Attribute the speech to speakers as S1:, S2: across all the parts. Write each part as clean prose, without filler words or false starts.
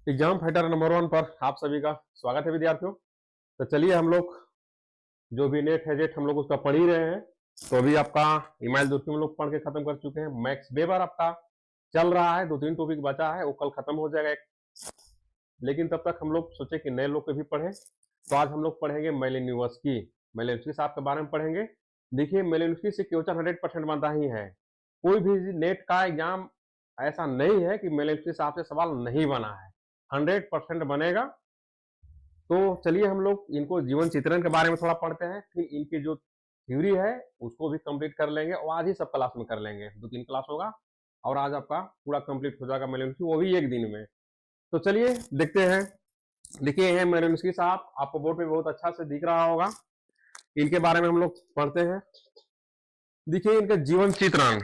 S1: Exam fighter number 1 पर आप सभी का स्वागत है विद्यार्थियों। तो चलिए हम लोग जो भी नेट है जेट हम लोग उसका पढ़ ही रहे हैं। तो अभी आपका ईमाइल दूरबीन हम लोग पढ़ के खत्म कर चुके हैं। मैक्स वेबर आपका चल रहा है, 2-3 टॉपिक बचा है, वो कल खत्म हो जाएगा लेकिन तब तक हम लोग सोचे कि नए लोग के भी पढ़ें। तो आज हम लोग पढ़ेंगे मेलिनोव्स्की। मेलिनोव्स्की साहब के बारे में पढ़ेंगे। देखिए मेलिनोव्स्की से क्वेश्चन 100% बनता ही है। कोई भी नेट का एग्जाम ऐसा नहीं है कि मेलिनोव्स्की साहब से सवाल नहीं बना है, 100% बनेगा। तो चलिए हम लोग इनको जीवन चित्रण के बारे में थोड़ा पढ़ते हैं, फिर इनकी जो थ्योरी है उसको भी कंप्लीट कर लेंगे और आज ही सब क्लास में कर लेंगे। 2-3 क्लास होगा और आज आपका पूरा कंप्लीट हो जाएगा मेलिनोव्स्की, वो भी एक दिन में। तो चलिए देखते हैं। देखिए हैं मेलिनोव्स्की साहब, आपको बोर्ड पे बहुत अच्छा से दिख रहा होगा। इनके बारे में हम लोग पढ़ते हैं। देखिए इनका जीवन चित्रण,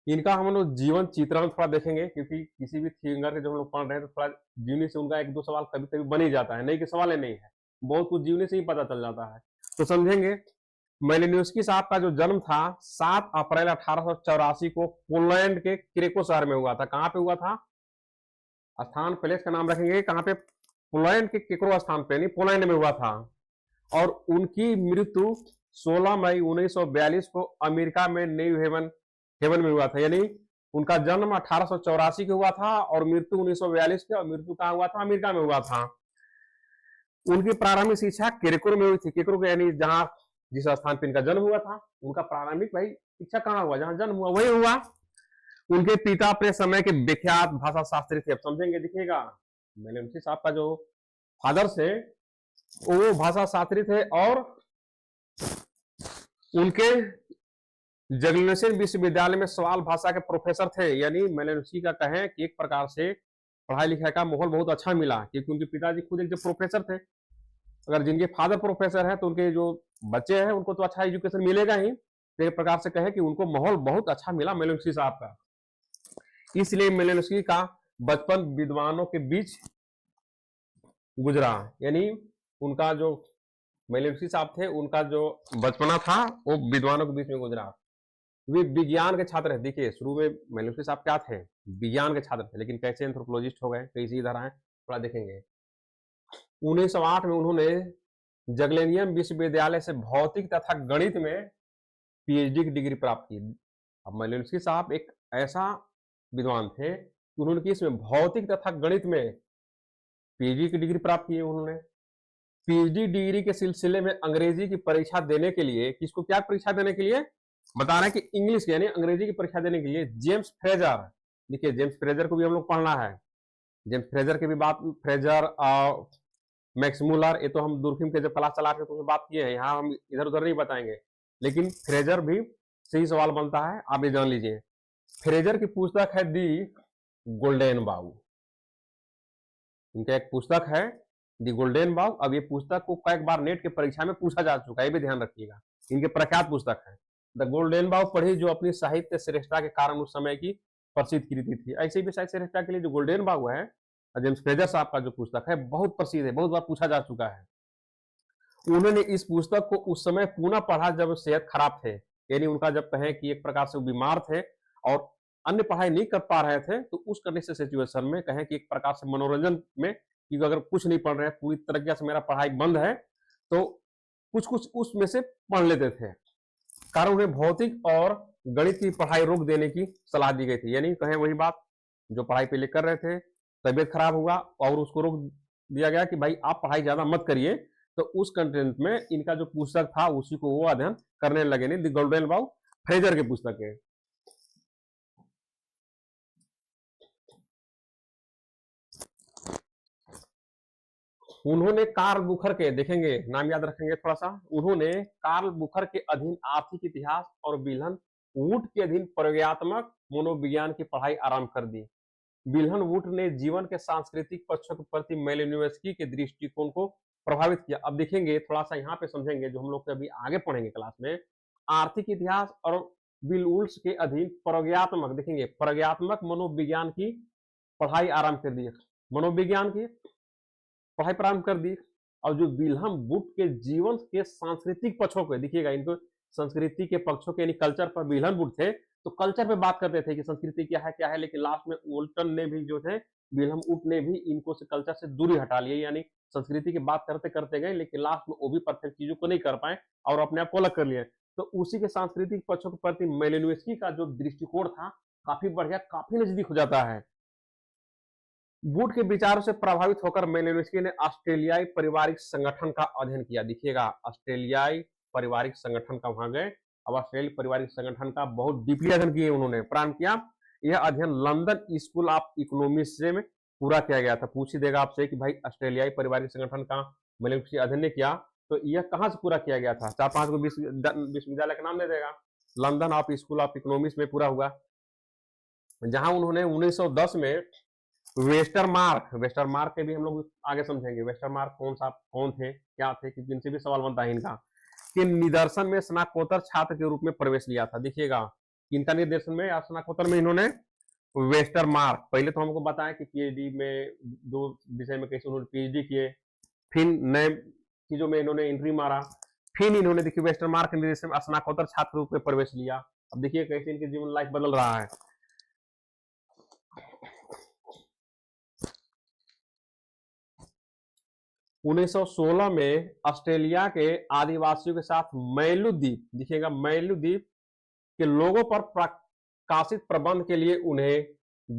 S1: इनका हम लोग जीवन चित्रण थोड़ा देखेंगे, क्योंकि किसी भी फिंगर के जो हम लोग पढ़ रहे हैं तो थोड़ा जीवनी से उनका 1-2 सवाल कभी कभी बन ही जाता है, नहीं कि सवाल नहीं है, बहुत कुछ जीवनी से ही पता चल जाता है। तो समझेंगे। मेलिनोव्स्की साहब का जो जन्म था 7 अप्रैल 1884 को पोलैंड के क्रेको शहर में हुआ था। कहाँ पे हुआ था? स्थान प्लेस का नाम रखेंगे कहाँ पे? पोलैंड के केकरो स्थान पे, नहीं पोलैंड में हुआ था। और उनकी मृत्यु 16 मई 1942 को अमेरिका में न्यू हेवन हेवन में हुआ था। यानी उनका जन्म 1884 को हुआ था और मृत्यु 1942 के, और मृत्यु कहाँ हुआ था? अमेरिका में हुआ था। उनकी प्रारंभिक शिक्षा केरकुर में हुई थी। केरकुर यानी जहां जिस स्थान पर इनका जन्म हुआ था, उनका प्रारंभिक भाई शिक्षा कहाँ हुआ? जहां जन्म हुआ वही हुआ। उनके पिता अपने समय के विख्यात भाषा शास्त्री थे। अब समझेंगे, देखिएगा मेलिनोव्स्की साहब का जो फादर थे वो भाषा शास्त्री थे और उनके जगन्नाथ विश्वविद्यालय में सवाल भाषा के प्रोफेसर थे। यानी मेलिनोव्स्की का कहें कि एक प्रकार से पढ़ाई लिखाई का माहौल बहुत अच्छा मिला, क्योंकि उनके पिताजी खुद एक जो प्रोफेसर थे। अगर जिनके फादर प्रोफेसर है तो उनके जो बच्चे हैं उनको तो अच्छा एजुकेशन मिलेगा ही। तो एक प्रकार से कहें कि उनको माहौल बहुत अच्छा मिला मेलिनोव्स्की साहब का। इसलिए मेलिनोव्स्की का बचपन विद्वानों के बीच गुजरा। यानी उनका जो मेलिनोव्स्की साहब थे, उनका जो बचपना था वो विद्वानों के बीच में गुजरा। वे विज्ञान के छात्र है। देखिए शुरू में मेलिनोव्स्की साहब क्या थे? विज्ञान के छात्र थे, लेकिन कैसे एंथ्रोपोलॉजिस्ट हो गए, कैसे इधर आए, थोड़ा देखेंगे। 1908 में उन्होंने जगलेनियम विश्वविद्यालय से भौतिक तथा गणित में पीएचडी की डिग्री प्राप्त की। अब मेलिनोव्स्की साहब एक ऐसा विद्वान थे कि उन्होंने इसमें भौतिक तथा गणित में पीएचडी की डिग्री प्राप्त की। उन्होंने पीएचडी डिग्री के सिलसिले में अंग्रेजी की परीक्षा देने के लिए, किसको क्या परीक्षा देने के लिए बता रहे हैं कि इंग्लिश यानी अंग्रेजी की परीक्षा देने के लिए जेम्स फ्रेजर, देखिए जेम्स फ्रेजर को भी हम लोग पढ़ना है। जेम्स फ्रेजर की भी बात, फ्रेजर और मैक्स मुलर, ये तो हम दूरबीन के जब क्लास चला के तो बात किए हैं, यहाँ हम इधर उधर नहीं बताएंगे। लेकिन फ्रेजर भी सही सवाल बनता है, आप ये जान लीजिए। फ्रेजर की पुस्तक है दी गोल्डन बाउ। इनका एक पुस्तक है दी गोल्डन बाउ। अब ये पुस्तक को कई बार नेट के परीक्षा में पूछा जा चुका है, ये भी ध्यान रखिएगा। इनके प्रख्यात पुस्तक है द गोल्डन बाउ, पढ़ी जो अपनी साहित्य श्रेष्ठता के कारण उस समय की प्रसिद्ध कृति थी। ऐसे भी साहित्य श्रेष्ठता के लिए जो गोल्डन बाउ है, जेम्स फ्रेजर साहब का जो पुस्तक है बहुत प्रसिद्ध है, बहुत बार पूछा जा चुका है। उन्होंने इस पुस्तक को उस समय पुनः पढ़ा जब सेहत खराब थे। यानी उनका जब कहें कि एक प्रकार से वो बीमार थे और अन्य पढ़ाई नहीं कर पा रहे थे, तो उस कंडीशन सिचुएशन में कहें कि एक प्रकार से मनोरंजन में, क्योंकि अगर कुछ नहीं पढ़ रहे हैं, पूरी तरीके से मेरा पढ़ाई बंद है, तो कुछ कुछ उसमें से पढ़ लेते थे। कारण उन्हें भौतिक और गणित की पढ़ाई रोक देने की सलाह दी गई थी। यानी कहें वही बात, जो पढ़ाई पहले कर रहे थे, तबियत खराब हुआ और उसको रोक दिया गया कि भाई आप पढ़ाई ज्यादा मत करिए। तो उस कंटेंट में इनका जो पुस्तक था उसी को वो अध्ययन करने लगे। नहीं, द गोल्डन बाउ फ्रेजर की पुस्तक है। उन्होंने कार्ल बुखर के, देखेंगे नाम याद रखेंगे थोड़ा सा, उन्होंने कार्ल बुखर के अधीन आर्थिक इतिहास और विल्हन वुड के अधीन प्रयोगात्मक मनोविज्ञान की पढ़ाई आरंभ कर दी। विल्हन वुड ने जीवन के सांस्कृतिक पक्षों के प्रति मेलिनोव्स्की के दृष्टिकोण को प्रभावित किया। अब देखेंगे थोड़ा सा यहाँ पे समझेंगे, जो हम लोग अभी आगे पढ़ेंगे क्लास में। आर्थिक इतिहास और विल वुड्स के अधीन प्रयोगात्मक, देखेंगे प्रयोगात्मक मनोविज्ञान की पढ़ाई आरंभ कर दी, मनोविज्ञान की पढ़ाई प्रारंभ कर दी। और जो विल्हम वुड के जीवन के सांस्कृतिक पक्षों को, देखिएगा इनको संस्कृति के पक्षों के यानी कल्चर पर विल्हम वुड थे, तो कल्चर पे बात करते थे कि संस्कृति क्या है, लेकिन लास्ट में वोल्टन ने भी जो थे, विल्हम वुड ने भी इनको से कल्चर से दूरी हटा लिया, यानी संस्कृति की बात करते करते गए, लेकिन लास्ट में वो भी परफेक्ट चीजों को नहीं कर पाए और अपने आप को अलग कर लिए। तो उसी के सांस्कृतिक पक्षों के प्रति मेलिनोव्स्की का जो दृष्टिकोण था काफी बढ़िया, काफी नजदीक हो जाता है। वुड के विचारों से प्रभावित होकर मेलिनोव्स्की ने ऑस्ट्रेलियाई पारिवारिक संगठन का अध्ययन किया। देखिएगा, ऑस्ट्रेलियाई पारिवारिक संगठन का वहां गए, अब ऑस्ट्रेलियाई पारिवारिक संगठन का बहुत डीपली अध्ययन किए उन्होंने, प्रारंभ किया। यह अध्ययन लंदन स्कूल ऑफ इकोनॉमिक्स से में पूरा किया गया था। पूछ ही देगा आपसे कि भाई ऑस्ट्रेलियाई पारिवारिक संगठन का मेलिनोव्स्की अध्ययन ने किया, तो यह कहां से पूरा किया गया था? 4-5 को विश्वविद्यालय का नाम दे देगा। London of school of economics में पूरा हुआ, जहां उन्होंने 1910 में वेस्टरमार्क के भी हम लोग आगे समझेंगे। वेस्टरमार्क कौन थे, क्या थे, क्योंकि इनसे भी सवाल बनता है इनका, कि निदर्शन में स्नातकोत्तर छात्र के रूप में प्रवेश लिया था। देखिएगा, इनका निर्देशन में या स्नातकोत्तर में इन्होंने वेस्टरमार्क, पहले तो हमको बताया कि पीएचडी में 2 विषय में कैसे उन्होंने पीएचडी किए, फिर नए चीजों में इन्होंने एंट्री मारा, फिर इन्होंने देखिए वेस्टरमार्क के निर्देशन में स्नातकोत्तर छात्र के रूप में प्रवेश लिया। अब देखिए कैसे इनके जीवन लाइफ बदल रहा है। 1916 में ऑस्ट्रेलिया के आदिवासियों के साथ मैलू द्वीप, देखिएगा मैलू द्वीप के लोगों पर प्रकाशित प्रबंध के लिए उन्हें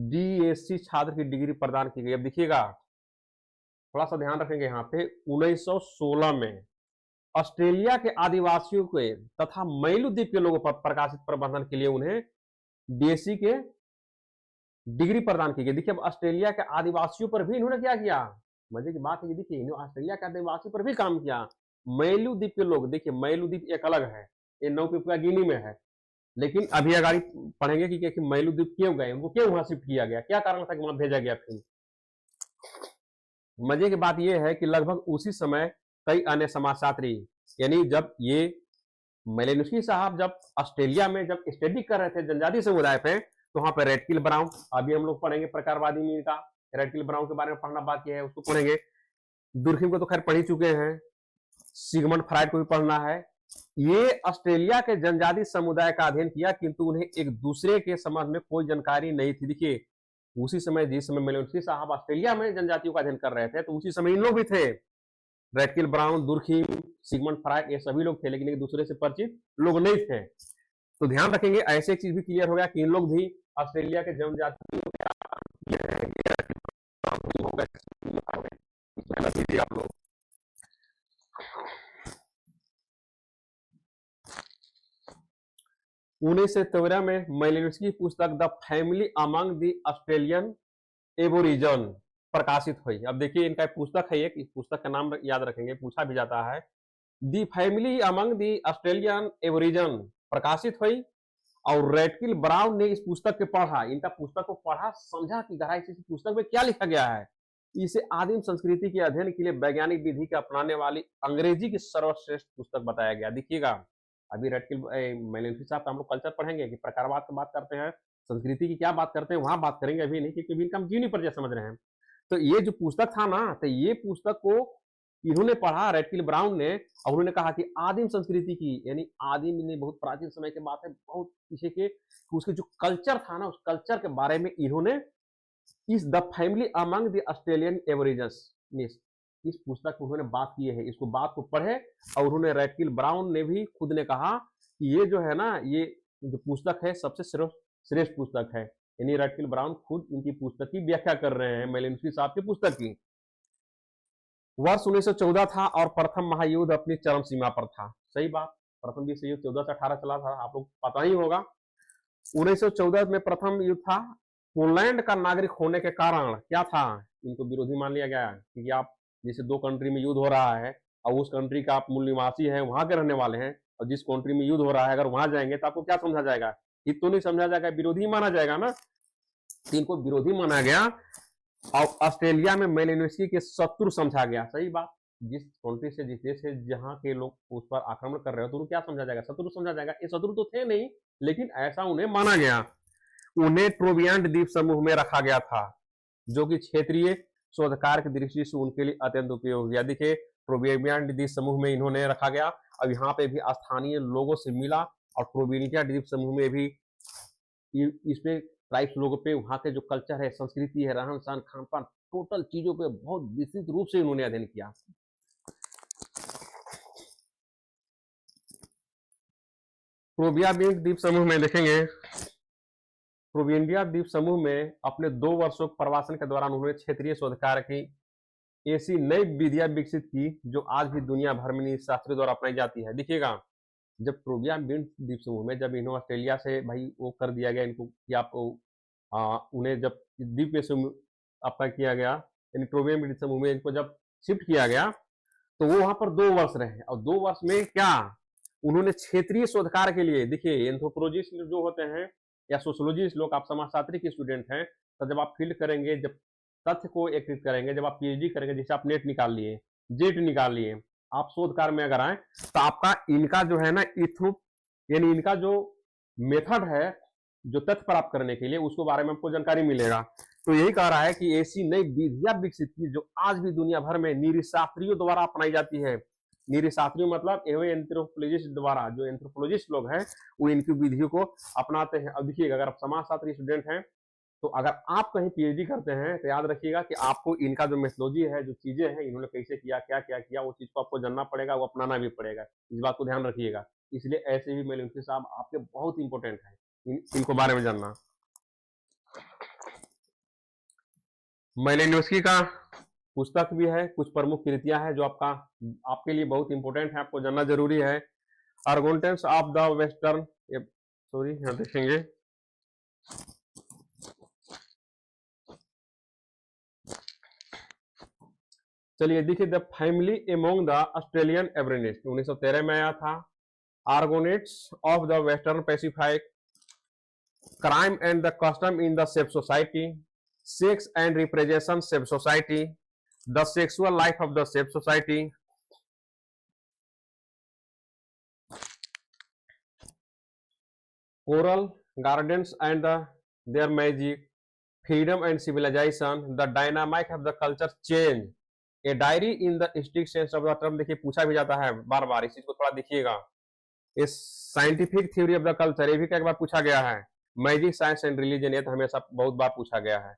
S1: डीएससी छात्र की डिग्री प्रदान की गई। अब देखिएगा, थोड़ा सा ध्यान रखेंगे यहाँ पे, 1916 में ऑस्ट्रेलिया के आदिवासियों के तथा मैलू द्वीप के लोगों पर प्रकाशित प्रबंधन के लिए उन्हें डीएससी के डिग्री प्रदान की गई। देखिए, अब ऑस्ट्रेलिया के आदिवासियों पर भी इन्होंने क्या किया, मजे की बात है, देखिए इन्होंने ऑस्ट्रेलिया के आदिवासी पर भी काम किया। मैलू द्वीप के लोग, देखिए मैलू द्वीप एक अलग है, ये नौकीपा गिनी में है, लेकिन अभी अगाड़ी पढ़ेंगे कि मैलू द्वीप क्यों गए, उनको क्यों वहां शिफ्ट किया गया, क्या कारण था कि वहां भेजा गया। फिर मजे की बात यह है कि लगभग उसी समय कई अन्य समाजशास्त्री, यानी जब ये मेलिनोव्स्की साहब जब ऑस्ट्रेलिया में जब स्टडी कर रहे थे जनजाति समुदाय पे, तो वहां पे रेडकिल ब्राउन, अभी हम लोग पढ़ेंगे प्रकारवादी मील का, रेडकिल ब्राउन के बारे में पढ़ना बाकी है, उसको पढ़ेंगे। दुर्खिम को तो खैर पढ़ ही चुके हैं, सिगमंड फ्राइड को भी पढ़ना है। ये ऑस्ट्रेलिया के जनजाति समुदाय का अध्ययन किया, किंतु उन्हें एक दूसरे के संबंध में कोई जानकारी नहीं थी। देखिए, उसी समय जिस समय मेलिनोव्स्की साहब ऑस्ट्रेलिया में जनजातियों का अध्ययन कर रहे थे, तो उसी समय इन लोग भी थे, रेडकिल ब्राउन, दुर्खिम, सिगमंड फ्राइड, ये सभी लोग थे, लेकिन एक दूसरे से परिचित लोग नहीं थे। तो ध्यान रखेंगे, ऐसे एक चीज भी क्लियर हो गया कि इन लोग भी ऑस्ट्रेलिया के जनजाति आप लोग। उन्नीस सौ 13 में मेलिनोव्स्की की पुस्तक the family among the Australian Aborigine प्रकाशित हुई। अब देखिए, इनका पुस्तक है, एक पुस्तक का नाम याद रखेंगे, पूछा भी जाता है, the family among the Australian Aborigine प्रकाशित हुई। और रेडकिल ब्राउन ने इस पुस्तक को पढ़ा, इनका पुस्तक को पढ़ा, समझा कि गहराई से इस पुस्तक में क्या लिखा गया है। इसे आदिम संस्कृति के अध्ययन के लिए वैज्ञानिक विधि के अपनाने वाली अंग्रेजी की सर्वश्रेष्ठ पुस्तक बताया गया। देखिएगा, अभी रेडकिल मेलिनोव्स्की साहब हम लोग कल्चर पढ़ेंगे कि प्रकारवाद की बात करते हैं, संस्कृति की क्या बात करते हैं, वहां बात करेंगे, अभी नहीं, क्योंकि इनका हम जीवनी परिचय समझ रहे हैं। तो ये जो पुस्तक था ना, तो ये पुस्तक को इन्होंने पढ़ा, रेडकिल ब्राउन ने, और उन्होंने कहा कि आदिम संस्कृति की, यानी आदिम ने बहुत प्राचीन समय के बात है, बहुत पीछे के, उसके जो कल्चर था ना, उस कल्चर के बारे में इन्होंने इस the family among the Australian Aborigines, इस पुस्तक में उन्होंने बात की है, इसको बात को पढ़े। और उन्होंने रेडकिल ब्राउन ने भी खुद ने कहा कि ये जो है ना, ये जो पुस्तक है सबसे श्रेष्ठ पुस्तक है, यानी रेडकिल ब्राउन खुद इनकी पुस्तक की व्याख्या कर रहे हैं, मेलिनोव्स्की साहब की पुस्तक की। वर्ष 1914 था और प्रथम महायुद्ध अपनी चरम सीमा पर था। सही बात, प्रथम विश्व युद्ध 14 से 18 चला था, आप लोग पता ही होगा। 1914 में प्रथम युद्ध था। पोलैंड का नागरिक होने के कारण क्या था, इनको विरोधी मान लिया गया, क्योंकि आप जैसे 2 कंट्री में युद्ध हो रहा है और उस कंट्री का आप मूल निवासी हैं, वहां के रहने वाले हैं, और जिस कंट्री में युद्ध हो रहा है अगर वहां जाएंगे तो आपको क्या समझा जाएगा, हित तो नहीं समझा जाएगा, विरोधी माना जाएगा ना। तो इनको विरोधी माना गया और ऑस्ट्रेलिया में मेलिनोव्स्की के शत्रु समझा गया। सही बात, जिस कंट्री से, जिस देश से जहां के लोग उस पर आक्रमण कर रहे हो तो उनको क्या समझा जाएगा, शत्रु समझा जाएगा। ये शत्रु तो थे नहीं, लेकिन ऐसा उन्हें माना गया। उन्हें ट्रोवियांड द्वीप समूह में रखा गया था, जो कि क्षेत्रीय शोधकार की दृष्टि से उनके लिए अत्यंत उपयोगी गया। देखिए, ट्रोवियांड द्वीप समूह में इन्होंने रखा गया। अब यहाँ पे भी स्थानीय लोगों से मिला और ट्रोवियांड द्वीप समूह में भी इसमें ट्राइब्स लोगों पे वहाँ के जो कल्चर है, संस्कृति है, रहन सहन, खान पान, टोटल चीजों पे बहुत विस्तृत रूप से इन्होंने अध्ययन किया। प्रोबियाबिंट द्वीप समूह में देखेंगे, प्रोविंडिया द्वीप समूह में अपने 2 वर्षों के प्रवासन के दौरान उन्होंने क्षेत्रीय शोध कार्य की ऐसी नई विधियां विकसित की जो आज भी दुनिया भर में नीतिशास्त्रियों द्वारा अपनाई जाती है। देखिएगा, जब प्रोवियाबिंट द्वीप समूह में जब इन्हों ऑस्ट्रेलिया से भाई वो कर दिया गया इनको कि आपको उन्हें जब द्वीप में से आपका किया गया, यानी प्रोवियाबिंट समूह में इनको जब शिफ्ट किया गया तो वो वहां पर 2 वर्ष रहे, और 2 वर्ष में क्या उन्होंने क्षेत्रीय शोध कार्य के लिए, देखिए एंथ्रोपोलॉजिस्ट जो होते हैं या सोशियोलॉजिस्ट लोग, आप समाजशास्त्री के स्टूडेंट हैं, तो जब आप फील्ड करेंगे, जब तथ्य को एकत्रित करेंगे, जब आप पीएचडी करेंगे, जैसे आप नेट निकाल लिए, जेट निकाल लिए, आप शोध कार्य में अगर आए तो आपका इनका जो है ना यानी इनका जो मेथड है जो तथ्य प्राप्त करने के लिए, उसके बारे में आपको जानकारी मिलेगा। तो यही कह रहा है कि ऐसी नई विधियां विकसित की जो आज भी दुनिया भर में निरीशास्त्रियों द्वारा अपनाई जाती है। निरीशास्त्रियों मतलब एंथ्रोपोलॉजिस्ट द्वारा, जो एंथ्रोपोलॉजिस्ट लोग हैं वो इनकी विधियों को अपनाते हैं। अब देखिएगा, अगर आप समाजशास्त्री स्टूडेंट हैं तो अगर आप कहीं पीएचडी करते हैं तो याद रखिएगा कि आपको इनका जो मेथोलॉजी है, जो चीजें हैं, इन्होंने कैसे किया, क्या क्या किया, वो चीज को आपको जानना पड़ेगा, वो अपनाना भी पड़ेगा। इस बात को ध्यान रखिएगा। इसलिए ऐसे भी मेलिनोस्की साहब आपके बहुत इंपॉर्टेंट है, इनको बारे में जानना। मेलिनोस्की का पुस्तक भी है, कुछ प्रमुख कृतियां हैं जो आपके लिए बहुत इंपॉर्टेंट है, आपको जानना जरूरी है। Argonauts of the western, sorry यहाँ देखेंगे, चलिए देखिए, the family among the Australian Aborigines 1913 में आया था। Argonauts of the western Pacific, crime and the custom in the savage society, sex and representation savage society, the sexual life of the savage society, coral gardens and their magic, freedom and civilisation, the dynamic of the culture change, a diary in the strict sense of the term. देखिए पूछा भी जाता है बार बार, इस चीज को थोड़ा देखिएगा। इस scientific theory of the culture, ये भी कई बार पूछा गया है। मैजिक, साइंस एंड रिलीजन, ये तो हमेशा बहुत बार पूछा गया है।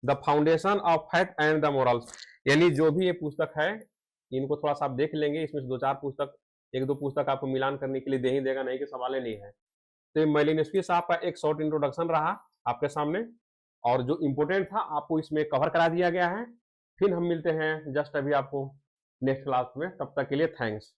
S1: The foundation of fact and the morals, यानी जो भी ये पुस्तक है इनको थोड़ा सा आप देख लेंगे, इसमें से 2-4 पुस्तक, 1-2 पुस्तक आपको मिलान करने के लिए दे ही देगा, नहीं कि सवाल नहीं है। तो मेलिनोस्की साहब का एक शॉर्ट इंट्रोडक्शन रहा आपके सामने, और जो इंपोर्टेंट था आपको इसमें कवर करा दिया गया है। फिर हम मिलते हैं जस्ट अभी आपको नेक्स्ट क्लास में, तब तक के लिए थैंक्स।